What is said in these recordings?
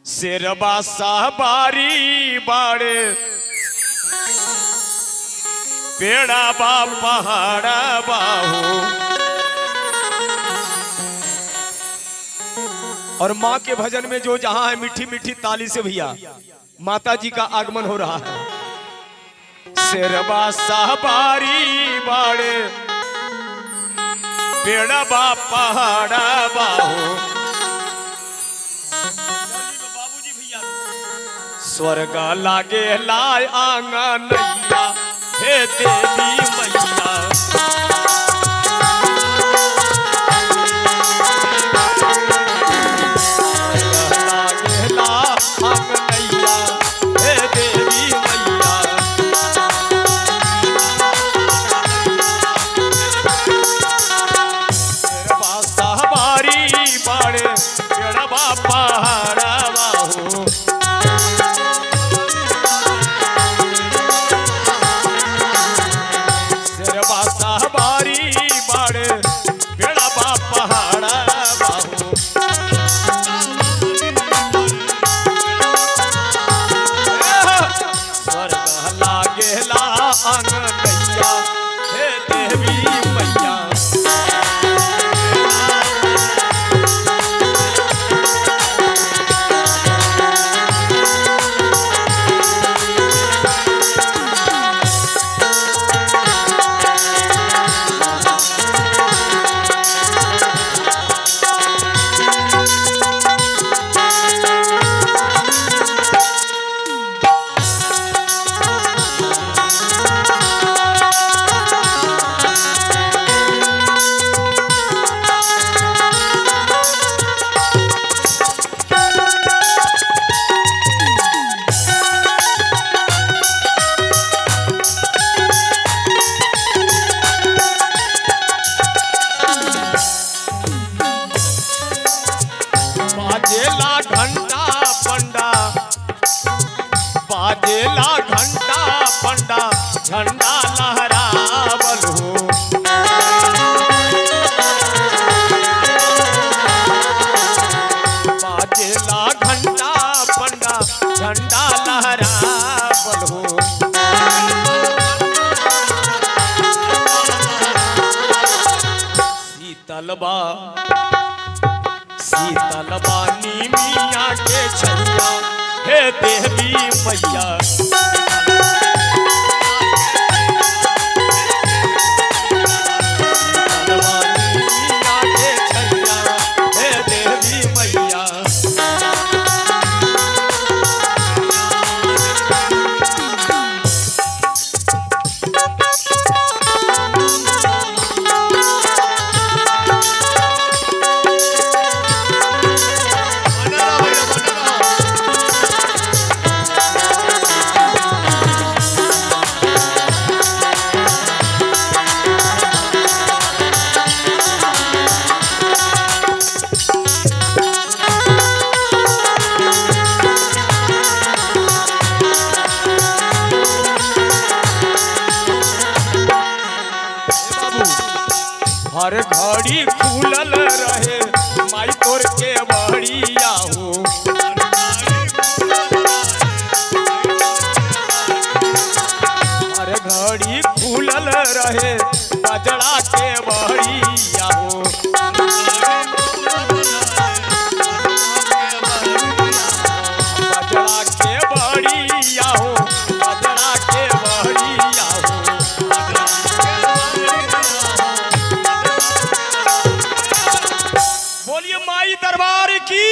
शेरबा साहबारी बाड़े पेड़ा बा पहाड़ा बाहो। और माँ के भजन में जो जहां है मीठी मीठी ताली से भैया माता जी का आगमन हो रहा है। शेरबा साहबारी बाड़े पेड़ा बा पहाड़ा बाहो। स्वर्ग लागे लाय आंगनैया हे देवी मैया। बाजेला घंटा पंडा झंडा लहरावल हो। बाजेला घंटा पंडा झंडा लहरावल हो। शीतलबा नीमिया के छैया हे देवी मैया। हर घड़ी खुलल रहे माई तोर के बड़िया हो। हर घड़ी खुलल रहे बजड़ा के बड़िया हो। बजड़ा के बड़िया हो, बजड़ा के बड़िया हो। बोलिए माई दरबार की।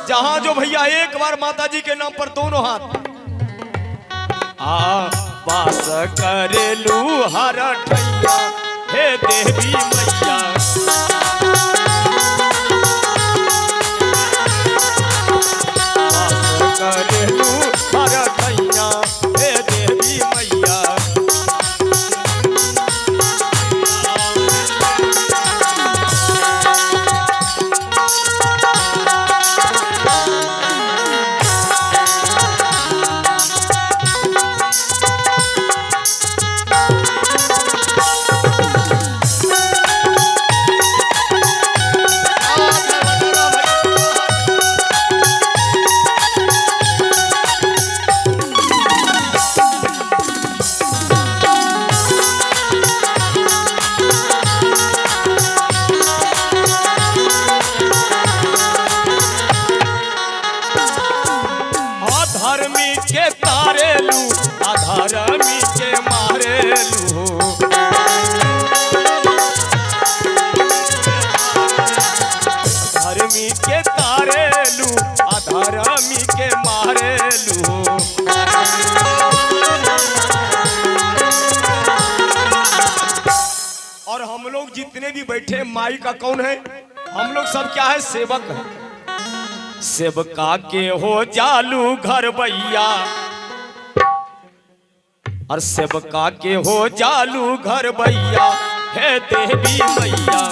जहां जो भैया एक बार माता जी के नाम पर दोनों हाथ वास करेलू हर ठैया हे देवी मैया। वास करेलू हर ठैया हे देवी मैया। के तारेलू अधर्मी के मारेलू धर्मी के तारेलू अधर्मी के मारेलू। और हम लोग जितने भी बैठे माई का कौन है? हम लोग सब क्या है? सेवक है। सेवका के हो जालू घर भैया और सेवका के हो जालू घर भैया हे देवी मैया।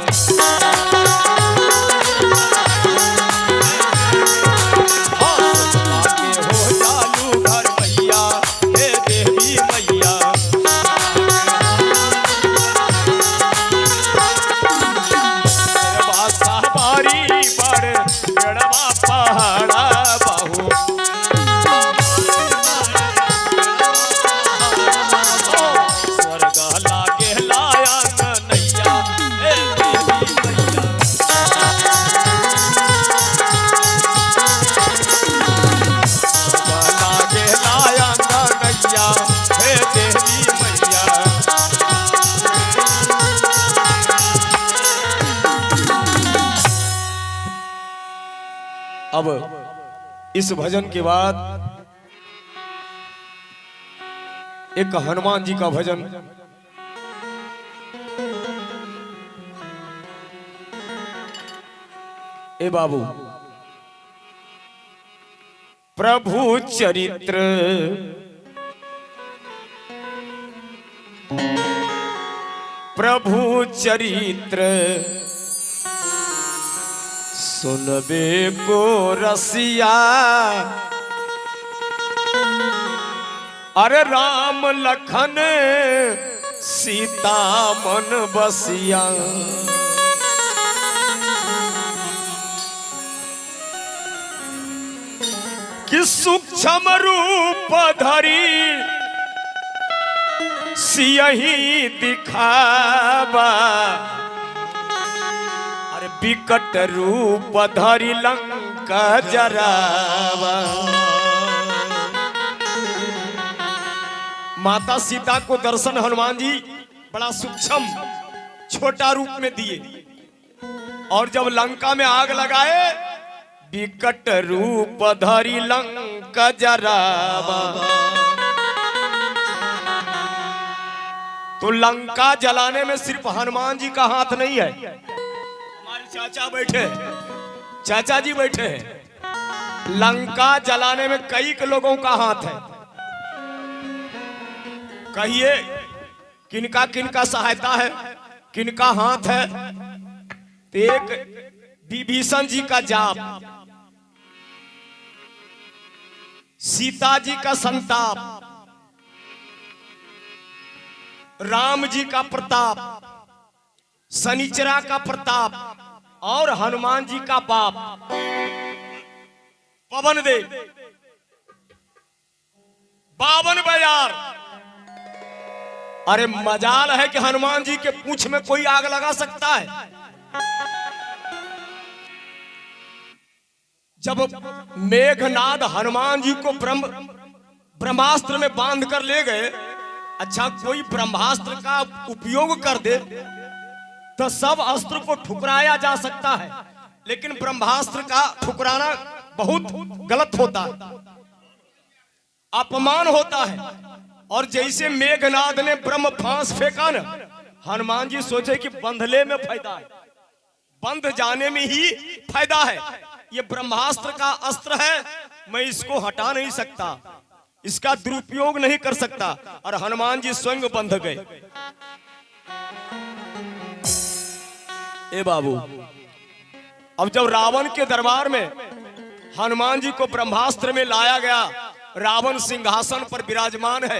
अब इस भजन के बाद एक हनुमान जी का भजन। ए बाबू, प्रभु चरित्र प्रभु चरित्र सुनबे को रसिया अरे राम लखन सीता मन बसिया। कि सूक्ष्म रूप धरी सियही दिखावा विकट रूप धरि लंका जरावा। माता सीता को दर्शन हनुमान जी बड़ा सूक्ष्म छोटा रूप में दिए और जब लंका में आग लगाए विकट रूप धरि लंका जरावा। तो लंका जलाने में सिर्फ हनुमान जी का हाथ नहीं है। चाचा बैठे, चाचा जी बैठे हैं। लंका जलाने में कई लोगों का हाथ है। कहिए किनका किनका सहायता है, किनका हाथ है? एक विभीषण जी का जाप, सीता जी का संताप, राम जी का प्रताप, शनिचरा का प्रताप और हनुमान जी का बाप पवन देव 52 बयार। अरे मजाल है कि हनुमान जी के पूंछ में कोई आग लगा सकता है? जब मेघनाद हनुमान जी को ब्रह्मास्त्र में बांध कर ले गए, अच्छा कोई ब्रह्मास्त्र का उपयोग कर दे तो सब अस्त्र को ठुकराया जा सकता है, लेकिन ब्रह्मास्त्र का ठुकराना बहुत गलत होता है, अपमान होता है। और जैसे मेघनाद ने ब्रह्म फांस फेंका ना, हनुमान जी सोचे कि बंधले में फायदा है, बंध जाने में ही फायदा है। ये ब्रह्मास्त्र का अस्त्र है, मैं इसको हटा नहीं सकता, इसका दुरुपयोग नहीं कर सकता। और हनुमान जी स्वयं बंध गए। ए बाबू, अब जब रावण के दरबार में हनुमान जी को ब्रह्मास्त्र में लाया गया, रावण सिंहासन पर विराजमान है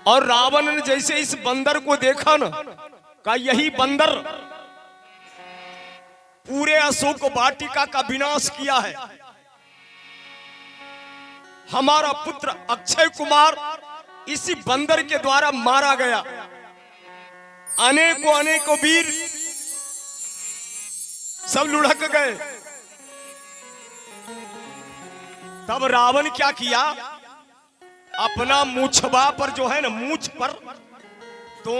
और रावण ने जैसे इस बंदर को देखा ना, कहा यही बंदर पूरे अशोक वाटिका का विनाश किया है। हमारा पुत्र अक्षय कुमार इसी बंदर के द्वारा मारा गया। अनेकों वीर सब लुढ़क गए। तब रावण क्या किया, अपना मूछबा पर जो है ना, मूछ पर तो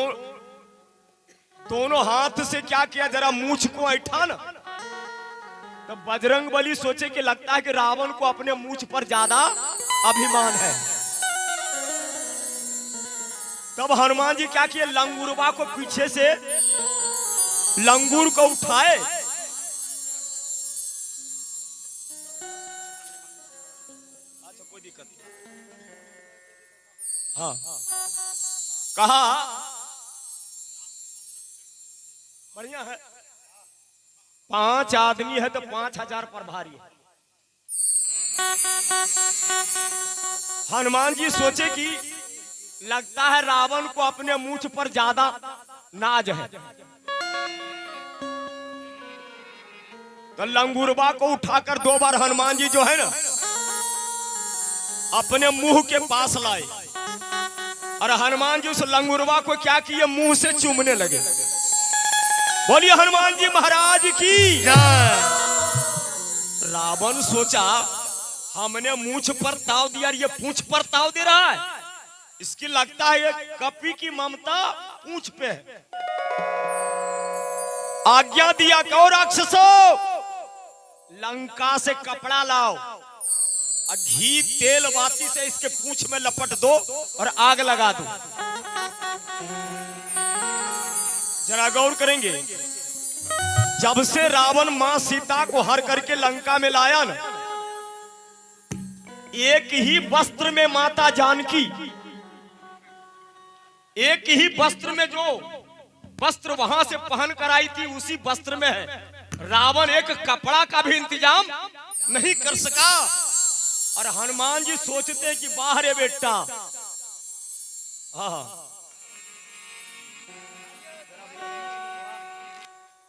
दोनों हाथ से क्या किया, जरा मूछ को ऐठा ना। तब बजरंग बली सोचे कि लगता है कि रावण को अपने मूछ पर ज्यादा अभिमान है। तब हनुमान जी क्या किए, लंगूरबा को पीछे से लंगूर को उठाए, अच्छा कोई दिक्कत नहीं, हाँ कहा बढ़िया है, 5 आदमी है तो 5000 पर भारी है। हनुमान जी सोचे कि लगता है रावण को अपने मूछ पर ज्यादा नाज है, तो लंगूरबा को उठाकर 2 बार हनुमान जी जो है ना अपने मुंह के पास लाए, और हनुमान जी उस लंगूरबा को क्या किए, मुंह से चूमने लगे। बोलिए हनुमान जी महाराज की जय। रावण सोचा हमने मूछ पर ताव दिया, ये पूंछ पर ताव दे रहा है, इसकी लगता है ये कपी की ममता पूंछ पे है। आज्ञा दिया, कहो राक्षसों लंका से कपड़ा लाओ और घी तेल बाती से इसके पूंछ में लपट दो और आग लगा दो। जरा गौर करेंगे, जब से रावण मां सीता को हर करके लंका में लाया ना, एक ही वस्त्र में माता जानकी, एक ही वस्त्र में, जो वस्त्र वहां से पहन कर आई थी उसी वस्त्र में है। रावण एक कपड़ा का भी इंतजाम नहीं कर सका। और हनुमान जी सोचते कि बाहर है बेटा, हाँ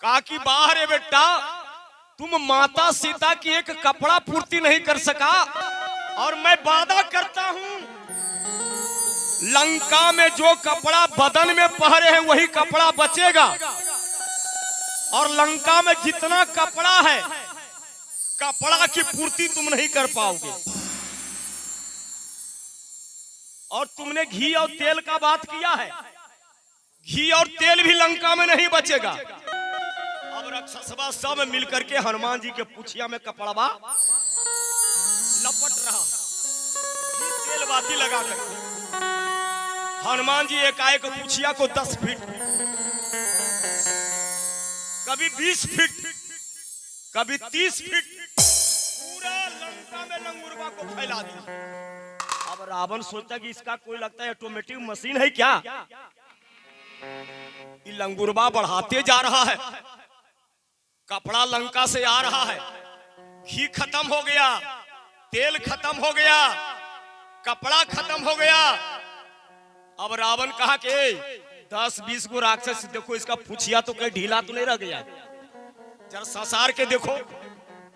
कहा कि बाहर है बेटा, तुम माता सीता की एक कपड़ा पूर्ति नहीं कर सका, और मैं वादा करता हूं लंका में जो कपड़ा बदन में पहरे हैं वही कपड़ा बचेगा, और लंका में जितना कपड़ा है कपड़ा की पूर्ति तुम नहीं कर पाओगे। और तुमने घी और तेल का बात किया है, घी और तेल भी लंका में नहीं बचेगा। अब राक्षसवा सब मिलकर के हनुमान जी के पुछिया में कपड़वा लपट रहा, तेल बाती लगा कर। हनुमान जी एकाएक पुछिया को 10 फीट, कभी 20 फीट, कभी 30 फीट पूरा लंका में लंगूरबा को फैला दिया। अब रावण सोचा कि इसका कोई लगता है ऑटोमेटिक मशीन है क्या, ये लंगूरबा बढ़ाते जा रहा है, कपड़ा लंका से आ रहा है, घी खत्म हो गया, तेल खत्म हो गया, कपड़ा खत्म हो गया। अब रावण कहा कि 10-20 को राक्षस देखो, इसका पुछिया तो कहीं ढीला तो नहीं रह गया, जरा संसार के देखो।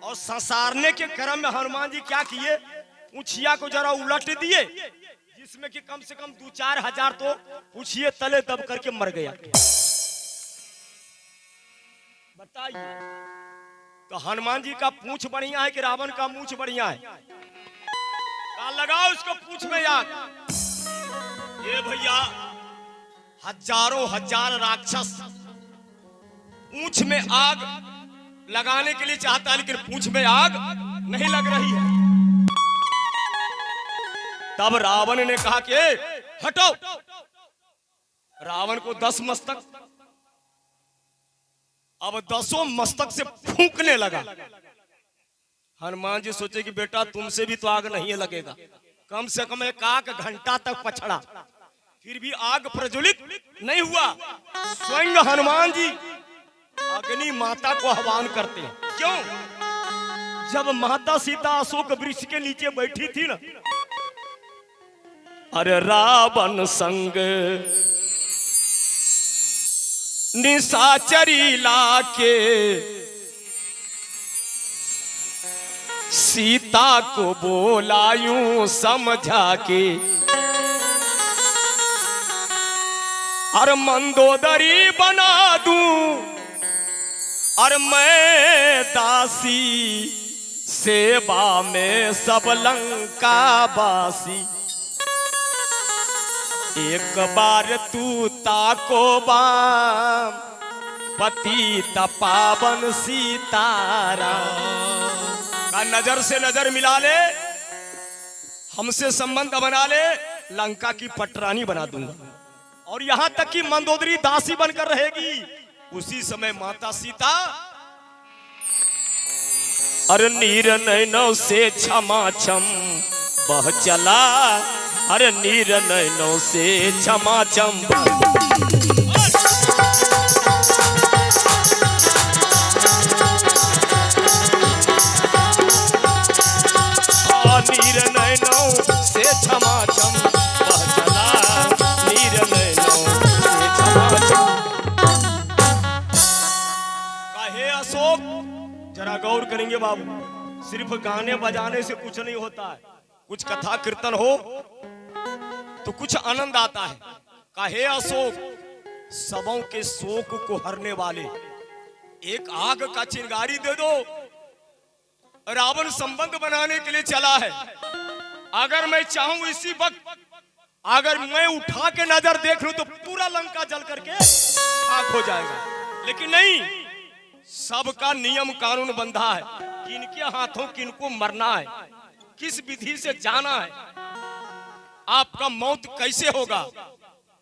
और संसारने के क्रम में हनुमान जी क्या किए, पुछिया को जरा उलट दिए, जिसमें कि कम से कम 2-4 हजार तो पुछिए तले दब करके मर गया। बताइए, तो हनुमान जी का पूंछ बढ़िया है कि रावण का मूंछ बढ़िया है? लगाओ उसको पूंछ में आग। ये भैया हजारों हजार राक्षस पूंछ में आग लगाने के लिए चाहता है, लेकिन पूंछ में आग नहीं लग रही है। तब रावण ने कहा कि हटो। रावण को 10 मस्तक, अब 10 मस्तक से फूंकने लगा। हनुमान जी सोचे कि बेटा तुमसे भी तो आग नहीं लगेगा, कम से कम 1 घंटा तक पछड़ा, फिर भी आग प्रज्वलित नहीं हुआ। स्वयं हनुमान जी अग्नि माता को आह्वान करते हैं। क्यों? जब माता सीता अशोक वृक्ष के नीचे बैठी थी ना, अरे रावण संग निशाचरी लाके सीता को बोला यूं समझा के, और मंदोदरी बना दूं और मैं दासी सेवा में सब लंका बासी, एक बार तू ताको बाम, पतित पावन सीतारा का नजर से नजर मिला ले, हमसे संबंध बना ले, लंका की पटरानी बना दूंगा, और यहां तक कि मंदोदरी दासी बनकर रहेगी। उसी समय माता सीता अरे नीर नैनों से क्षमा छम बह चला, अरे नीर नैनों से क्षमा छम नीर नैनों से क्षमा छम बह चला, नीर नैनों से क्षमा छम। काहे अशोक, जरा गौर करेंगे बाबू, सिर्फ गाने बजाने से कुछ नहीं होता है, कुछ कथा कीर्तन हो तो कुछ आनंद आता है। काहे अशोक, सबों के शोक को हरने वाले एक आग का चिंगारी दे दो। रावण संबंध बनाने के लिए चला है, अगर मैं चाहूं इसी वक्त अगर मैं उठा के नजर देख लूं तो पूरा लंका जल करके आग हो जाएगा, लेकिन नहीं, सबका नियम कानून बंधा है, किनके हाथों किनको मरना है, किस विधि से जाना है, आपका मौत कैसे होगा।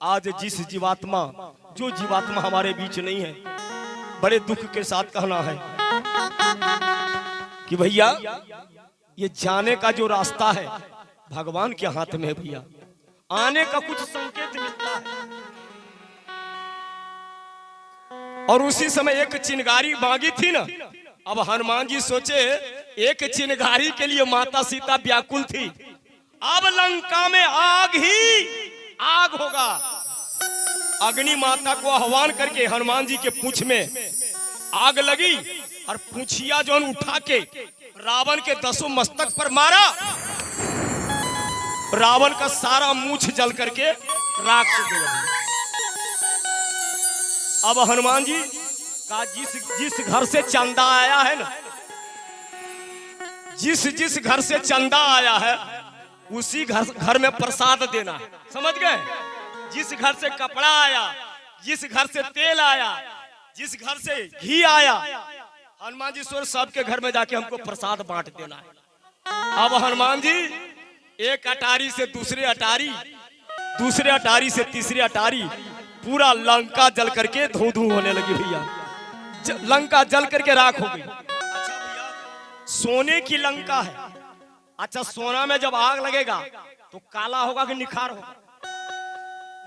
आज जिस जीवात्मा, जो जीवात्मा हमारे बीच नहीं है, बड़े दुख के साथ कहना है कि भैया ये जाने का जो रास्ता है भगवान के हाथ में है भैया, आने का कुछ संकेत मिलता है। और उसी समय एक चिंगारी मांगी थी ना, अब हनुमान जी सोचे एक चिंगारी के लिए माता सीता व्याकुल थी, अब लंका में आग ही आग होगा। अग्नि माता को आह्वान करके हनुमान जी के पूंछ में आग लगी, और पूंछिया जो उठा के रावण के 10 मस्तक पर मारा, रावण का सारा मूछ जल करके राख हो गया। अब हनुमान जी का जिस घर से चंदा आया है ना, जिस घर से चंदा आया है उसी घर में प्रसाद देना है, समझ गए। जिस घर से कपड़ा आया, जिस घर से तेल आया, जिस घर से घी आया, हनुमान जी सोच सबके घर में जाके हमको प्रसाद बांट देना है। अब हनुमान जी एक अटारी से दूसरे अटारी, दूसरे अटारी से तीसरे अटारी, पूरा लंका जल करके धू धू होने लगी भैया, लंका जल करके राख हो गई। अच्छा भैया, सोने की लंका है, अच्छा सोना में जब आग लगेगा तो काला होगा कि निखार होगा?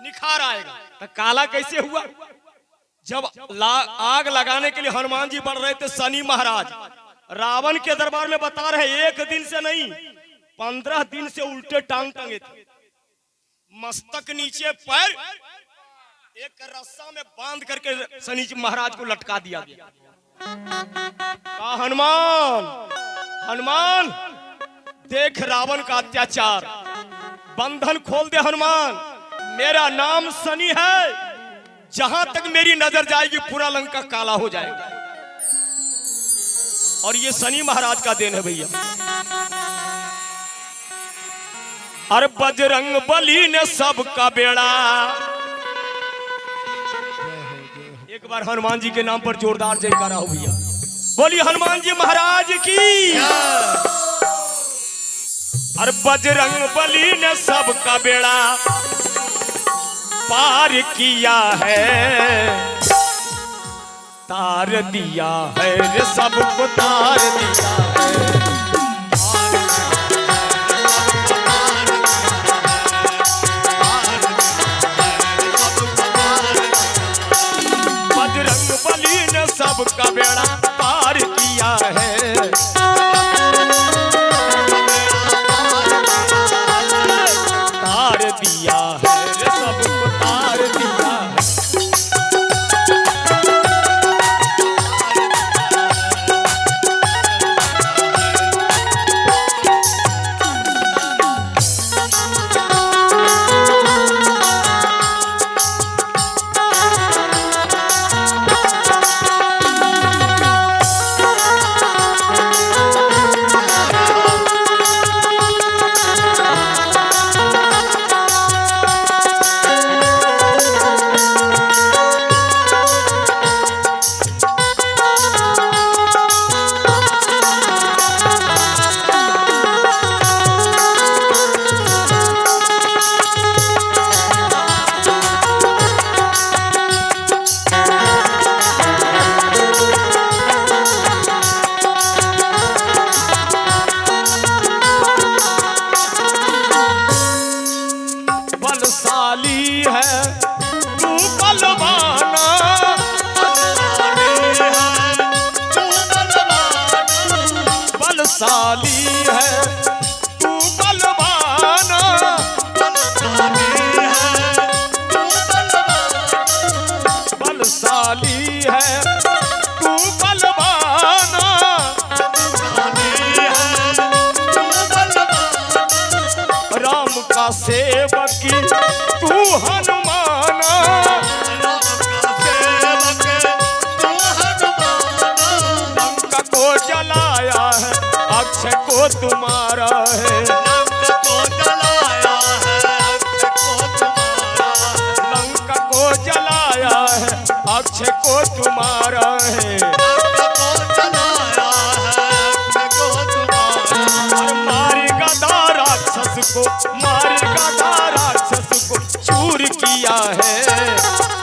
निखार आएगा। तो काला कैसे हुआ? जब आग लगाने के लिए हनुमान जी बढ़ रहे थे, शनि महाराज रावण के दरबार में बता रहे एक दिन से नहीं 15 दिन से उल्टे टांग टंगे थे, मस्तक नीचे, पैर एक रस्सा में बांध करके शनि महाराज को लटका दिया गया। कहा हनुमान, हनुमान देख रावण का अत्याचार, बंधन खोल दे हनुमान, मेरा नाम शनि है, जहां तक मेरी नजर जाएगी पूरा लंका काला हो जाएगा। और ये शनि महाराज का देन है भैया। अरे बजरंग बली ने सबका बेड़ा, एक बार हनुमान जी के नाम पर जोरदार जयकारा हो भैया, बोली हनुमान जी महाराज की। अरे बजरंग बली ने सबका बेड़ा पार किया है, तार दिया है रे सबको तार दिया है। बजरंग बली ने सबका बेड़ा पार किया है, तार दिया है रे सबको तार दिया है। बलशाली है तू बलवाना, बलशाली है तू बलवाना, राम का सेवकी तू हनुमाना, लंका को जलाया है अक्षय को तुम्हारा है, लंका को जलाया है अक्षय को तुम्हारा है, मारी गदा राक्षस को, मारी गदा राक्षस को चूर किया है,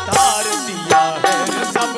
तार दिया है सब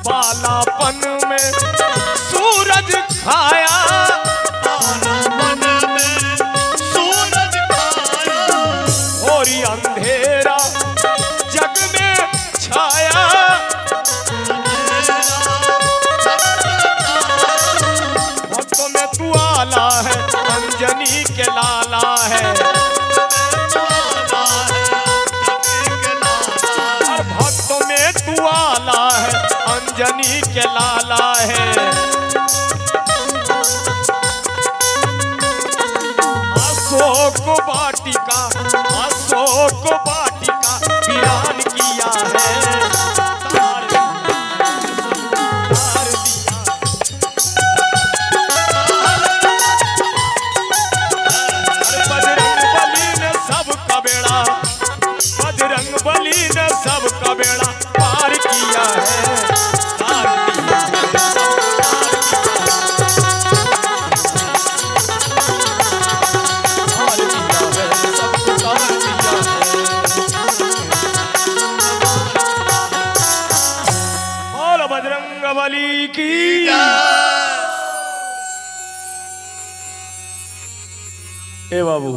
बालापन में सूरज खाया, होरी अंधेरा जग में छाया, भक्तों में तू आला है अंजनी के लाला है, भक्तों में तू आला है अंजनी के लाला है, अशोक वाटिका, अशोक वाटिका वीरान किया है, तार दिया, बजरंग बली ने सबका बेड़ा, बजरंग बली ने सबका बेड़ा पार किया है, तार दिया है, तार दिया है, सबको तार दिया है। बोलो बजरंग बली की। ए बाबू